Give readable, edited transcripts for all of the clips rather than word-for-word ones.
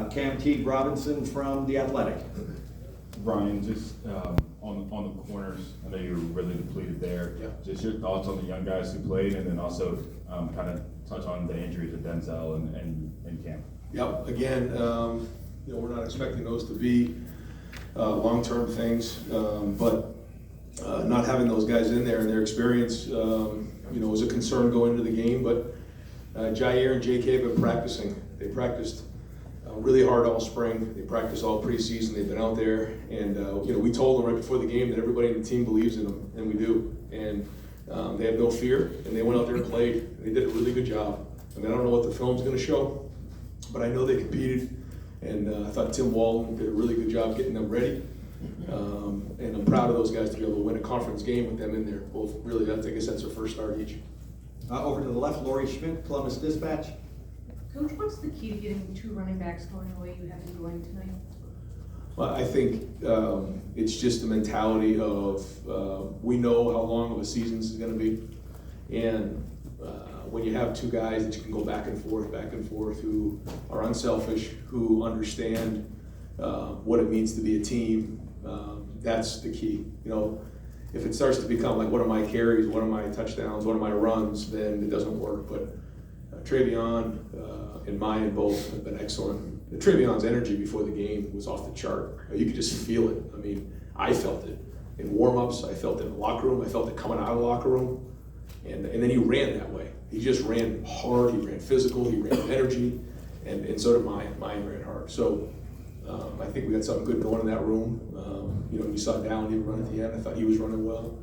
Cam Teague Robinson from The Athletic. Ryan, just on the corners, I know you were really depleted there. Yeah. Just your thoughts on the young guys who played, and then also kind of touch on the injuries of Denzel and Cam. Yep. Again, we're not expecting those to be long-term things, but not having those guys in there and their experience, was a concern going into the game. But Jair and JK have been practicing. They practiced really hard all spring. They practiced all preseason. They've been out there, and we told them right before the game that everybody in the team believes in them, and we do. And they have no fear, and they went out there and played. And they did a really good job. I mean, I don't know what the film's going to show, but I know they competed, and I thought Tim Walton did a really good job getting them ready. And I'm proud of those guys to be able to win a conference game with them in there. Both really, I guess that's their first start each. Over to the left, Lori Schmidt, Columbus Dispatch. Coach, what's the key to getting two running backs going the way you have them going tonight? Well, I think it's just the mentality of we know how long of a season this is going to be, and when you have two guys that you can go back and forth, who are unselfish, who understand what it means to be a team, that's the key. If it starts to become like, what are my carries, what are my touchdowns, what are my runs, then it doesn't work. But Travion and Mayan both have been excellent. Travion's energy before the game was off the chart. You could just feel it. I mean, I felt it in warm-ups. I felt it in the locker room. I felt it coming out of the locker room. And then he ran that way. He just ran hard. He ran physical. He ran with energy. And so did Mayan. Mayan ran hard. So I think we got something good going in that room. You saw Dallin even run at the end. I thought he was running well.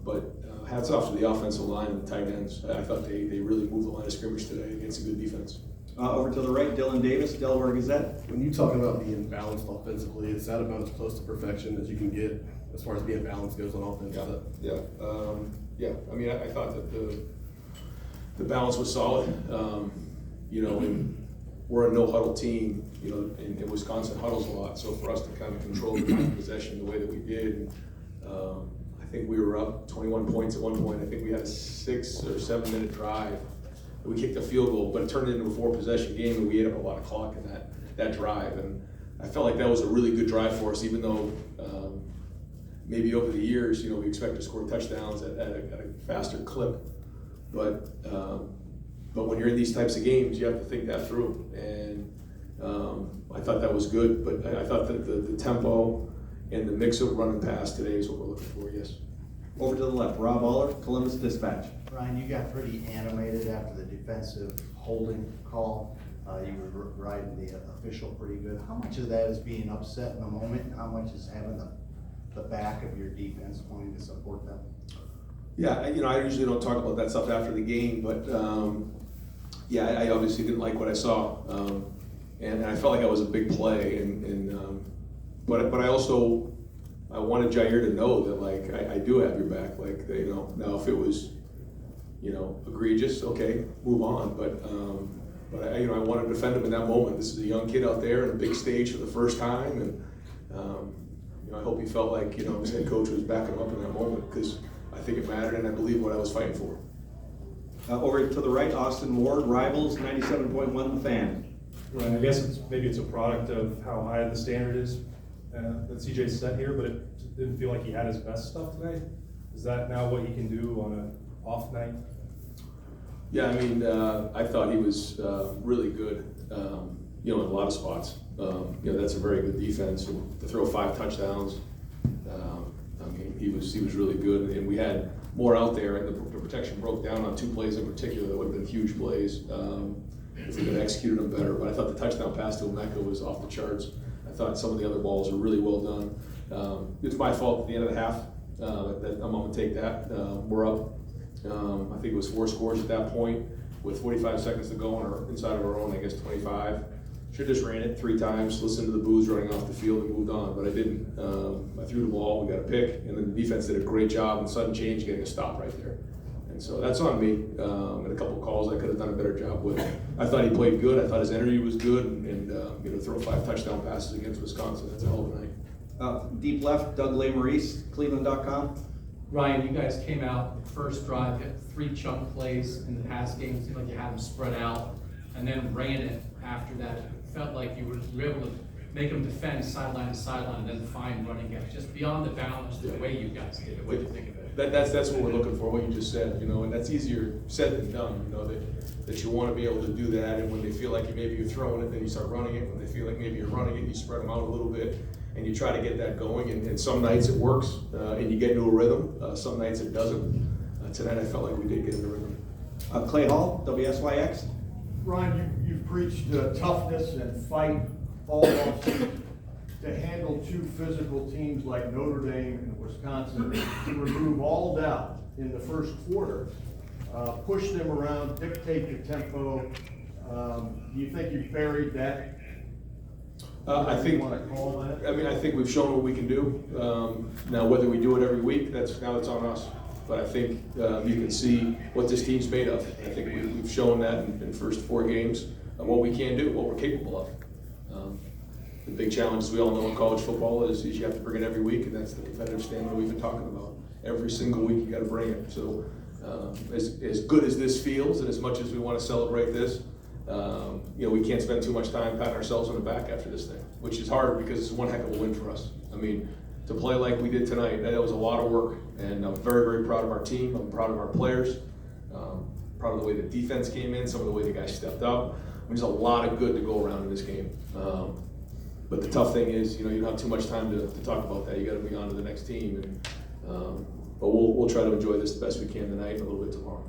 But hats off to the offensive line and the tight ends. I thought they really moved the line of scrimmage today against a good defense. Over to the right, Dylan Davis, Delaware Gazette. When you talk about being balanced offensively, is that about as close to perfection as you can get as far as being balanced goes on offense? Yeah. I mean, I thought that the balance was solid. And we're a no huddle team. In Wisconsin huddles a lot, so for us to kind of control the time of possession the way that we did, I think we were up 21 points at one point. I think we had a 6 or 7 minute drive. We kicked a field goal, but it turned into a 4-possession game, and we ate up a lot of clock in that drive. And I felt like that was a really good drive for us, even though maybe over the years, we expect to score touchdowns at a faster clip. But when you're in these types of games, you have to think that through. And I thought that was good, but I thought that the tempo and the mix of run and pass today is what we're looking for, yes. Over to the left, Rob Aller, Columbus Dispatch. Ryan, you got pretty animated after the defensive holding call. You were riding the official pretty good. How much of that is being upset in the moment, and how much is having the back of your defense wanting to support them? Yeah, I usually don't talk about that stuff after the game, but I obviously didn't like what I saw, and I felt like that was a big play, but I wanted Jair to know that I do have your back, now if it was egregious, okay, move on, but I wanted to defend him in that moment. This is a young kid out there on a big stage for the first time, and I hope he felt like his head coach was backing him up in that moment, because I think it mattered, and I believe what I was fighting for. Over to the right, Austin Ward, Rivals, 97.1 The Fan. Right, I guess maybe it's a product of how high the standard is that CJ set here, but it didn't feel like he had his best stuff today. Is that now what he can do on an off night? Yeah, I mean, I thought he was really good, in a lot of spots. That's a very good defense, and to throw 5 touchdowns, he was really good, and we had more out there, and the protection broke down on 2 plays in particular that would have been huge plays if we could have executed them better. But I thought the touchdown pass to Emeka was off the charts. I thought some of the other balls were really well done. It's my fault at the end of the half. I'm going to take that. We're up. I think it was 4 scores at that point with 45 seconds to go on inside of our own, 25. Should have just ran it 3 times, listened to the boos running off the field, and moved on, but I didn't. I threw the ball, we got a pick, and then the defense did a great job in sudden change getting a stop right there. And so that's on me, and a couple of calls I could have done a better job with. I thought he played good, I thought his energy was good, and throw 5 touchdown passes against Wisconsin, that's a hell of a night. Deep left, Doug Lesmerises, Cleveland.com. Ryan, you guys came out the first drive, hit 3 chunk plays in the pass game. Seemed like you had them spread out, and then ran it after that, it felt like you were able to make them defend sideline to sideline and then find running gaps, just beyond the balance, the way you guys did it. What do you think of it? That's what we're looking for, what you just said, you know, and that's easier said than done, you know, that you want to be able to do that, and when they feel like maybe you're throwing it, then you start running it. When they feel like maybe you're running it, you spread them out a little bit, and you try to get that going, and some nights it works, and you get into a rhythm, some nights it doesn't. Tonight I felt like we did get into a rhythm. Clay Hall, WSYX. Ron, you've preached toughness and fight all offseason. To handle two physical teams like Notre Dame and Wisconsin, to remove all doubt in the first quarter, push them around, dictate the tempo. Do you think you've buried that? I think, Want to call that? I mean, I think we've shown what we can do. Now, whether we do it every week, now it's on us. But I think you can see what this team's made of. I think we've shown that in the first 4 games, what we can do, what we're capable of. The big challenge, as we all know in college football, is you have to bring it every week, and that's the competitive stamina we've been talking about. Every single week you got to bring it. So as good as this feels, and as much as we want to celebrate this, you know, we can't spend too much time patting ourselves on the back after this thing, which is hard because it's one heck of a win for us. I mean, to play like we did tonight, that was a lot of work, and I'm very, very proud of our team. I'm proud of our players. Proud of the way the defense came in, some of the way the guys stepped up. I mean, there's a lot of good to go around in this game. But the tough thing is, you know, you don't have too much time to talk about that. You got to move on to the next team, and but we'll try to enjoy this the best we can tonight and a little bit tomorrow.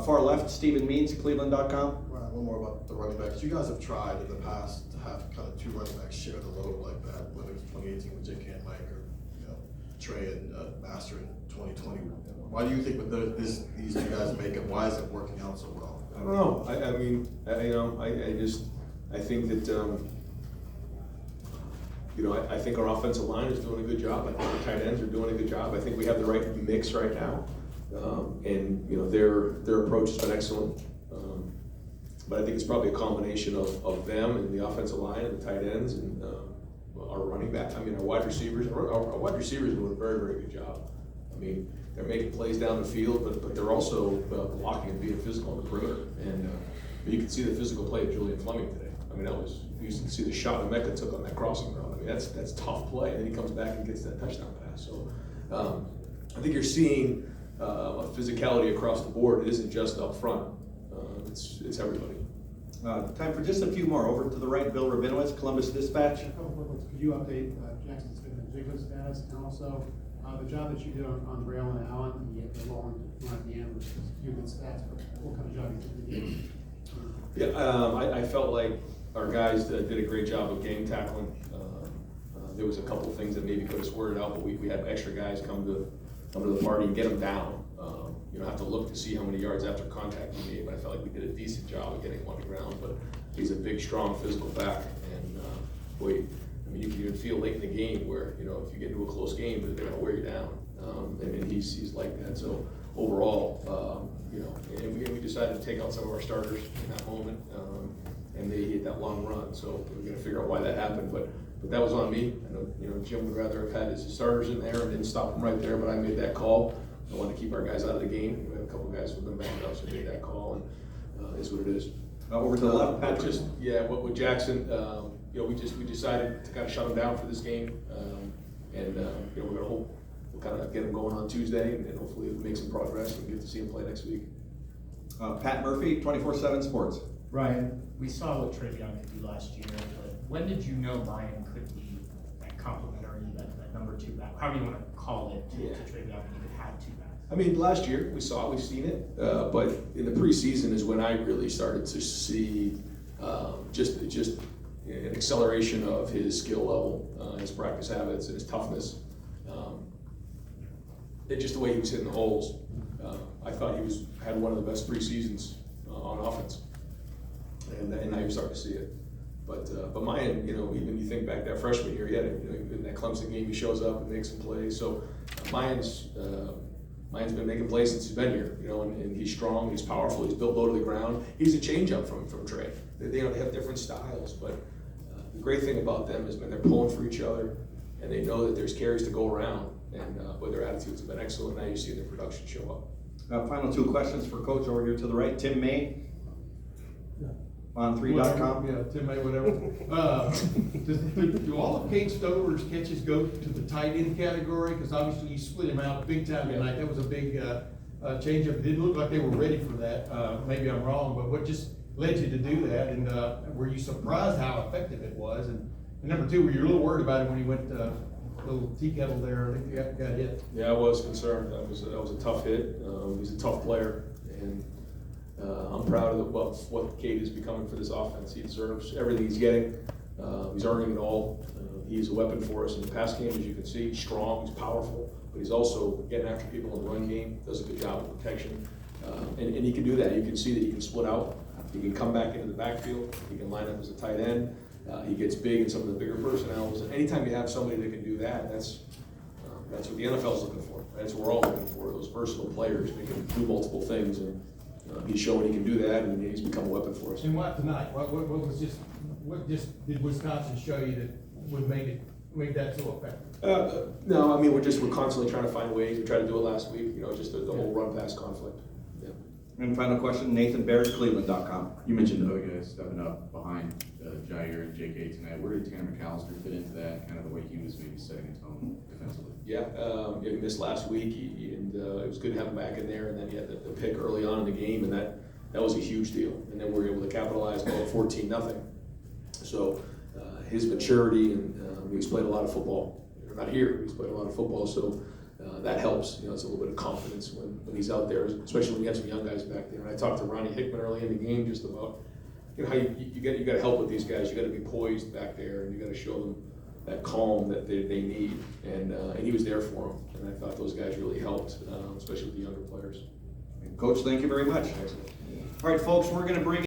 Far left, Stephen Means, Cleveland.com. Right, a little more about the running backs. You guys have tried in the past to have kind of 2 running backs share the load like that, whether it's 2018 with Jake and Mike, or Trey and Master in 2020. Why do you think with these 2 guys make it? Why is it working out so well? I don't know. I mean, you know, I think that. You know, I think our offensive line is doing a good job. I think our tight ends are doing a good job. I think we have the right mix right now, and you know their approach has been excellent. But I think it's probably a combination of them and the offensive line and the tight ends and our running back. I mean, our wide receivers. Our wide receivers are doing a very, very good job. I mean, they're making plays down the field, but they're also blocking and being physical on the perimeter. And you can see the physical play of Julian Fleming today. I mean, you used to see the shot that Mecca took on that crossing route. I mean, that's tough play. And then he comes back and gets that touchdown pass. So I think you're seeing a physicality across the board. It isn't just up front. It's everybody. Time for just a few more. Over to the right, Bill Rabinowitz, Columbus Dispatch. A couple quick ones. Could you update Jackson's Jacobs status, and also the job that you did on Braille and Allen, the long run at the end, which was a few good stats, but what kind of job you think you did? Yeah, I felt like our guys did a great job of game tackling. There was a couple things that maybe could have squared out, but we had extra guys come to the party and get them down. You don't have to look to see how many yards after contact we made, but I felt like we did a decent job of getting him on the ground. But he's a big, strong, physical back, and boy, I mean, you can even feel late in the game where, you know, if you get into a close game, they're going to wear you down. And he's like that. So overall, you know, and we decided to take out some of our starters in that moment, and they hit that long run. So we're going to figure out why that happened, but that was on me. I know, you know, Jim would rather have had his starters in there and didn't stop them right there, but I made that call. I wanted to keep our guys out of the game. We have a couple guys who've been banged up, so I made that call, and is what it is. Over to the left, Patrick. With Jackson, you know, we decided to kind of shut him down for this game, and you know, we're gonna hope we'll kind of get him going on Tuesday, and hopefully make some progress and get to see him play next week. Pat Murphy, 24/7 Sports. Ryan, we saw what Travion could do last year, but when did you know Ryan could be that complementary, that number 2 back, however you want to call it, to Travion, when you could have 2 backs? I mean, last year we've seen it, but in the preseason is when I really started to see just an acceleration of his skill level, his practice habits, and his toughness. Just the way he was hitting the holes. I thought he had one of the best preseasons on offense, and now you're starting to see it. But Mayan, you know, even you think back that freshman year, he had in that Clemson game, he shows up and makes some plays. So Mayan's been making plays since he's been here, you know, and he's strong, he's powerful, he's built low to the ground. He's a change-up from Trey. They have different styles, but the great thing about them is, man, they're pulling for each other, and they know that there's carries to go around, and their attitudes have been excellent. Now you see their production show up. Final 2 questions for Coach. Over here to the right, Tim May. On3.com? Yeah, Tim A, whatever. Do all of Kate Stover's catches go to the tight end category? Because obviously you split him out big time tonight. That was a big change up. It didn't look like they were ready for that. Maybe I'm wrong, but what just led you to do that? And were you surprised how effective it was? And number two, were you a little worried about it when he went little tea kettle there? I think he got hit. Yeah, I was concerned. That was a tough hit. He's a tough player, and I'm proud of what Cade is becoming for this offense. He deserves everything he's getting. He's earning it all. He's a weapon for us in the pass game, as you can see. He's strong, he's powerful, but he's also getting after people in the run game. Does a good job of protection, and he can do that. You can see that he can split out. He can come back into the backfield. He can line up as a tight end. He gets big in some of the bigger personnels. And anytime you have somebody that can do that, that's what the NFL is looking for. That's what we're all looking for, those versatile players that can do multiple things. And he's showing he can do that, and he's become a weapon for us. And what tonight? What did Wisconsin show you that would make that so effective? No, I mean, we're constantly trying to find ways. We tried to do it last week, just the whole run pass conflict. Yeah. And final question, Nathan Bears, Cleveland.com. You mentioned the other guys stepping up behind Jair and JK tonight. Where did Tanner McAllister fit into that, kind of the way he was maybe setting a tone defensively? Yeah, he missed last week, and it was good to have him back in there, and then he had the pick early on in the game, and that was a huge deal. And then we were able to capitalize on 14-0. So his maturity, and he's played a lot of football. Not here, he's played a lot of football, so that helps. It's a little bit of confidence when he's out there, especially when you have some young guys back there. And I talked to Ronnie Hickman early in the game just about how you got to help with these guys. You got to be poised back there, and you got to show them that calm that they need. And he was there for them, and I thought those guys really helped, especially with the younger players. Coach, thank you very much. All right, folks, we're going to bring